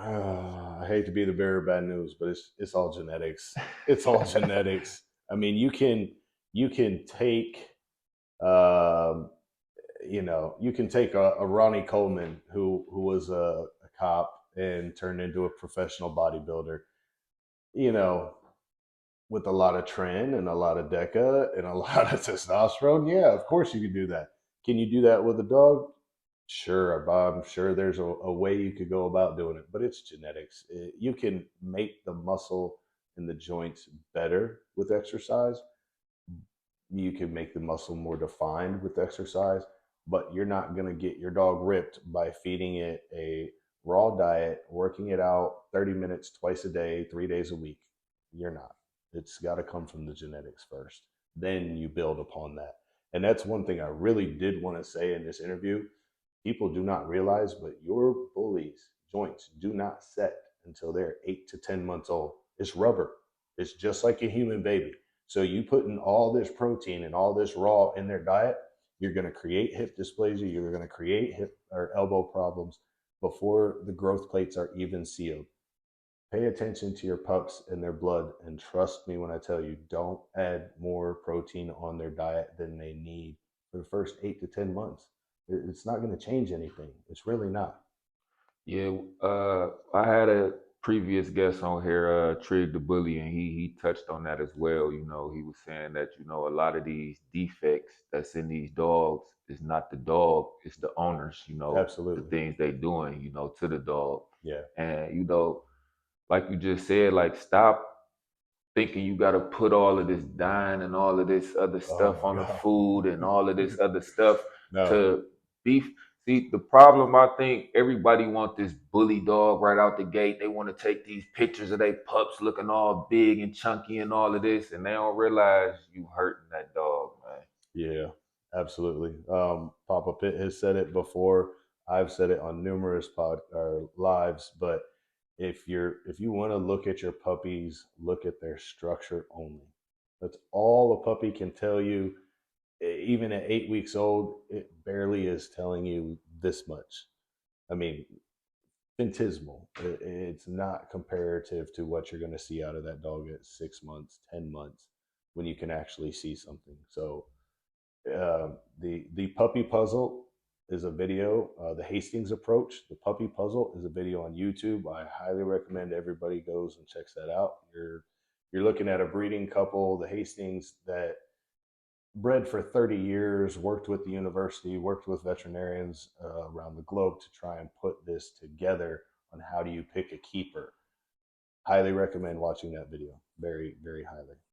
I hate to be the bearer of bad news, but it's all genetics. It's all genetics. I mean, you can take um, you can take a Ronnie Coleman who was a cop and turned into a professional bodybuilder. You know, with a lot of tren and a lot of deca and a lot of testosterone. Yeah, of course you can do that. Can you do that with a dog? Sure, I'm sure there's a way you could go about doing it, but it's genetics. You can make the muscle and the joints better with exercise. You can make the muscle more defined with exercise, but you're not going to get your dog ripped by feeding it a raw diet, working it out 30 minutes twice a day, 3 days a week. You're not. It's got to come from the genetics first. Then you build upon that. And that's one thing I really did want to say in this interview. People do not realize, but your bullies' joints do not set until they're 8 to 10 months old. It's rubber. It's just like a human baby. So you put in all this protein and all this raw in their diet, you're going to create hip dysplasia. You're going to create hip or elbow problems before the growth plates are even sealed. Pay attention to your pups and their blood, and trust me when I tell you, don't add more protein on their diet than they need for the first 8 to 10 months. It's not going to change anything. It's really not. Yeah, I had a previous guest on here, Trig the Bully, and he touched on that as well. He was saying that a lot of these defects that's in these dogs is not the dog, it's the owners. The Absolutely. things they doing, to the dog, Yeah. and like you just said, like stop thinking you got to put all of this dine and all of this other Oh stuff my on the God. food and all of this other stuff No. to beef. See, the problem, I think everybody want this bully dog right out the gate. They want to take these pictures of their pups looking all big and chunky and all of this, and they don't realize you hurting that dog, man. Yeah, absolutely. Papa Pitt has said it before. I've said it on numerous pod or lives. But if you want to look at your puppies, look at their structure only. That's all a puppy can tell you. Even at 8 weeks old, it barely is telling you this much. I mean, infinitesimal. It's not comparative to what you're going to see out of that dog at 6 months, 10 months, when you can actually see something. So the puppy puzzle is a video. The Hastings approach, the puppy puzzle, is a video on YouTube. I highly recommend everybody goes and checks that out. You're looking at a breeding couple, the Hastings, that bred for 30 years, worked with the university, worked with veterinarians around the globe to try and put this together on how do you pick a keeper. Highly recommend watching that video. Very, very highly.